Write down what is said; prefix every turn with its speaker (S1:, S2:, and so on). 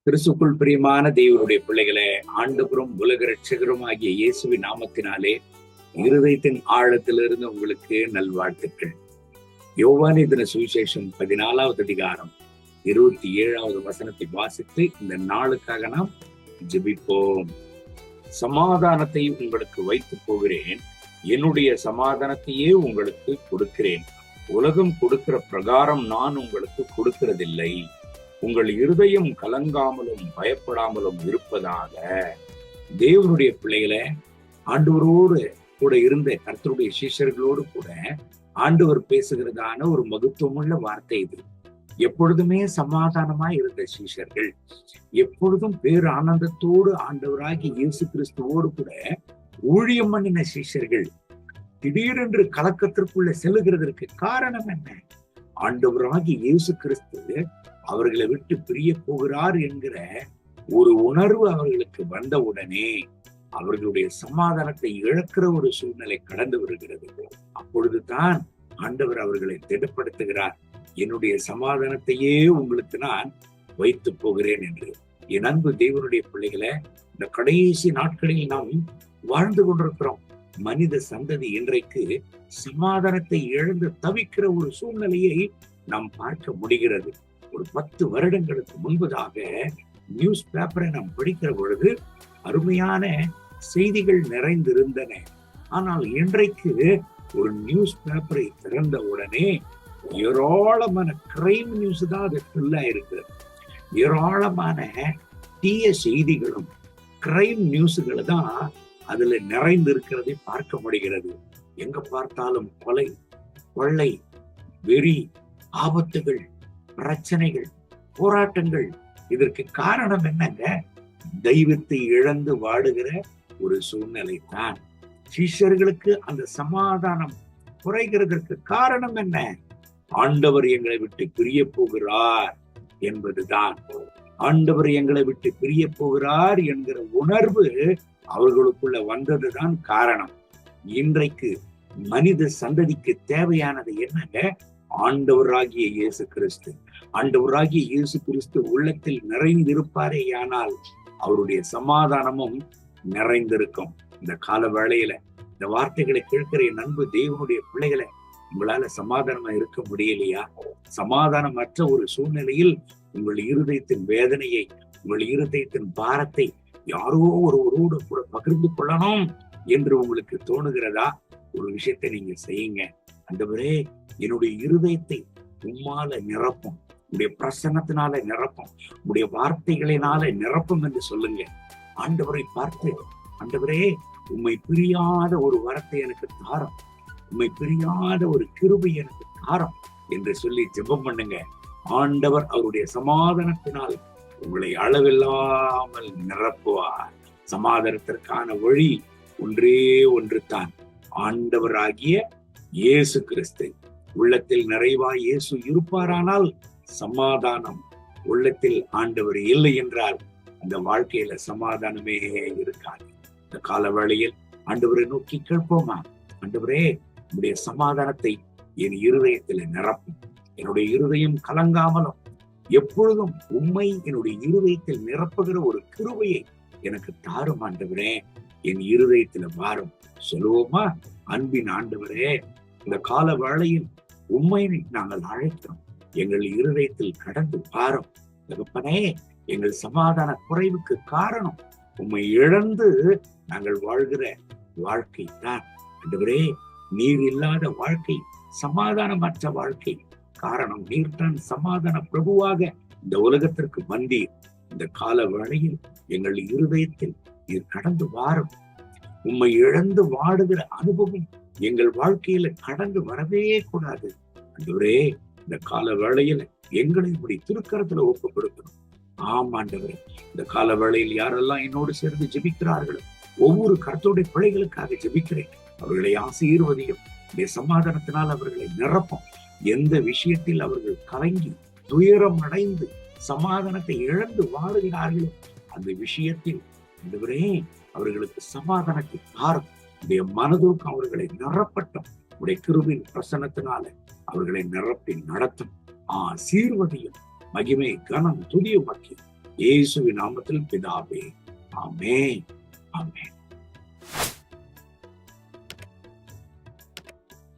S1: கிறிஸ்துக்குள் பிரியமான தேவனுடைய பிள்ளைகளே, ஆண்டவரும் உலக ரட்சகரும் ஆகிய இயேசுவின் நாமத்தினாலே இருதயத்தின் ஆழத்திலிருந்து உங்களுக்கு நல்வாழ்த்துக்கள். யோவானின் சுவிசேஷம் 14வது அதிகாரம் 27வது வசனத்தை வாசித்து இந்த நாளுக்காக நாம் ஜெபிப்போம். சமாதானத்தை உங்களுக்கு வைத்து போகிறேன், என்னுடைய சமாதானத்தையே உங்களுக்கு கொடுக்கிறேன். உலகம் கொடுக்கிற பிரகாரம் நான் உங்களுக்கு கொடுக்கிறதில்லை. உங்கள் இருதயம் கலங்காமலும் பயப்படாமலும் இருப்பதாக. தேவனுடைய பிள்ளைகளை, ஆண்டவரோடு கூட இருந்த கர்த்தருடைய சீஷர்களோடு கூட ஆண்டவர் பேசுகிறதான ஒரு மகத்துவமுள்ள வார்த்தை இது. எப்பொழுதுமே சமாதானமா இருந்த சீஷர்கள், எப்பொழுதும் பேர் ஆனந்தத்தோடு ஆண்டவராகி இயேசு கிறிஸ்துவோடு கூட ஊழியம் பண்ணின சீஷர்கள் திடீரென்று கலக்கத்திற்குள்ள செல்லுகிறதற்கு காரணம் என்ன? ஆண்டவராகி இயேசு கிறிஸ்து அவர்களை விட்டு பிரிய போகிறார் என்கிற ஒரு உணர்வு அவர்களுக்கு வந்தவுடனே அவர்களுடைய சமாதானத்தை இழக்கிற ஒரு சூழ்நிலை கடந்து வருகிறது. அப்பொழுதுதான் ஆண்டவர் அவர்களை திடப்படுத்துகிறார். என்னுடைய சமாதானத்தையே உங்களுக்கு நான் வைத்து போகிறேன் என்று. என் அன்பு தேவனுடைய பிள்ளைகளை, இந்த கடைசி நாட்களில் நாம் வாழ்ந்து கொண்டிருக்கிறோம். மனித சந்ததி இன்றைக்கு சமாதானத்தை இழந்து தவிக்கிற ஒரு சூழ்நிலையை நாம் பார்க்க முடிகிறது. ஒரு 10 வருடங்களுக்கு முன்பதாக நியூஸ் பேப்பரை நாம் படிக்கிற பொழுது அருமையான செய்திகள் நிறைந்திருந்தன. ஆனால் இன்றைக்கு ஒரு நியூஸ் பேப்பரை திறந்த உடனே ஏராளமான கிரைம் நியூஸ் தான் அது ஃபுல்லா இருக்கிறது. ஏராளமான தீய செய்திகளும் கிரைம் நியூஸ்களை தான் அதுல நிறைந்து இருக்கிறதை பார்க்க முடிகிறது. எங்க பார்த்தாலும் கொலை, கொள்ளை, வெறி, ஆபத்துகள், பிரச்சனைகள், போராட்டங்கள். இதற்கு காரணம் என்னங்க? தெய்வத்தை இழந்து வாடுகிற ஒரு சூழ்நிலை தான். சிஷ்யர்களுக்கு அந்த சமாதானம் குறைகிறதற்கு காரணம் என்ன? ஆண்டவர் எங்களை விட்டு பிரிய போகிறார் என்பதுதான். ஆண்டவர் எங்களை விட்டு பிரிய போகிறார் என்கிற உணர்வு அவர்களுக்குள்ள வந்ததுதான் காரணம். இன்றைக்கு மனித சந்ததிக்கு தேவையானது என்னங்க? ஆண்டவராகிய இயேசு கிறிஸ்து. ஆண்டவராகிய இயேசு கிறிஸ்து உள்ளத்தில் நிறைந்திருப்பாரே, ஆனால் அவருடைய சமாதானமும் நிறைந்திருக்கும். இந்த கால வேளையில இந்த வார்த்தைகளை கேட்கிற என் அன்பு தேவனுடைய பிள்ளைகளை, உங்களால சமாதானமா இருக்க முடியலையா? சமாதானமற்ற ஒரு சூழ்நிலையில் உங்கள் இருதயத்தின் வேதனையை, உங்கள் இருதயத்தின் பாரத்தை யாரோ ஒருவரோடு கூட பகிர்ந்து கொள்ளணும் என்று உங்களுக்கு தோணுகிறதா? ஒரு விஷயத்தை நீங்க செய்யுங்க. ஆண்டவரே, என்னுடைய இருதயத்தை உம்மால நிரப்பும், உடைய பிரசன்னத்தினால நிரப்பும், உடைய வார்த்தைகளினால நிரப்பும் என்று சொல்லுங்க. ஆண்டவரை பார்த்து, ஆண்டவரே, உம்மை பிரியாத ஒரு வரத்தை எனக்கு தாரும், உம்மை பிரியாத ஒரு கிருபை எனக்கு தாரும் என்று சொல்லி ஜெபம் பண்ணுங்க. ஆண்டவர் அவருடைய சமாதானத்தினால் உங்களை அளவில்லாமல் நிரப்புவார். சமாதானத்திற்கான வழி ஒன்றே ஒன்று தான், ஆண்டவராகிய இயேசு கிறிஸ்து. உள்ளத்தில் நிறைவாய் இயேசு இருப்பாரானால் சமாதானம். உள்ளத்தில் ஆண்டவர் இல்லை என்றால் அந்த வாழ்க்கையில சமாதானமே இருக்காது. இந்த கால வேளையில் ஆண்டவரை நோக்கி கேட்போமா? ஆண்டவரே, உடைய சமாதானத்தை என் இருதயத்தில் நிரப்பும். என்னுடைய இருதயம் கலங்காமலும் எப்பொழுதும் உம்மை என்னுடைய இருதயத்தில் நிரப்புகிற ஒரு கிருபையை எனக்கு தாரும் ஆண்டவரே, என் இருதயத்துல வாரும். சொல்லுவோமா? அன்பின் ஆண்டவரே, இந்த கால வேளையில் உம்மை நாங்கள் அழைக்கிறோம். எங்கள் இருதயத்தில் கடந்து வாரும் தகப்பனே. எங்கள் சமாதான குறைவுக்கு காரணம் உம்மை இழந்து நாங்கள் வாழ்கிற வாழ்க்கை தான் ஆண்டவரே. நீர் இல்லாத வாழ்க்கை சமாதானமற்ற வாழ்க்கை. காரணம், நீர்தான் சமாதான பிரபுவாக இந்த உலகத்திற்கு வந்தீர். இந்த கால வேளையில் எங்கள் இருதயத்தில் நீர் கடந்து வாரும். உம்மை இழந்து வாடுகிற அனுபவம் எங்கள் வாழ்க்கையில கடந்து வரவே கூடாது ஆண்டவரே. இந்த கால வேளையில எங்களை இப்படி திருக்கரத்துல ஒப்பு கொடுக்கணும். ஆமாண்டவரே, இந்த கால வேளையில் யாரெல்லாம் என்னோடு சேர்ந்து ஜெபிக்கிறார்களோ ஒவ்வொரு கர்த்தருடைய பிள்ளைகளுக்காக ஜெபிக்கிறேன். அவர்களை ஆசீர்வதியும், சமாதானத்தினால் அவர்களை நிரப்பும். எந்த விஷயத்தில் அவர்கள் கலங்கி துயரம் அடைந்து சமாதானத்தை இழந்து வாழுகிறார்களோ அந்த விஷயத்தில் ஆண்டவரே அவர்களுக்கு சமாதானத்தை தாரும். உடைய மனதுக்கு அவர்களை நிரப்பட்டும். உடைய கிருபையின் பிரசன்னத்தினால அவர்களை நிரப்பி நடத்தும். ஆசீர்வதியும். மகிமை, கனம், துதியுமாக்கி இயேசுவின் நாமத்தில் பிதாவே. ஆமென். ஆமென்.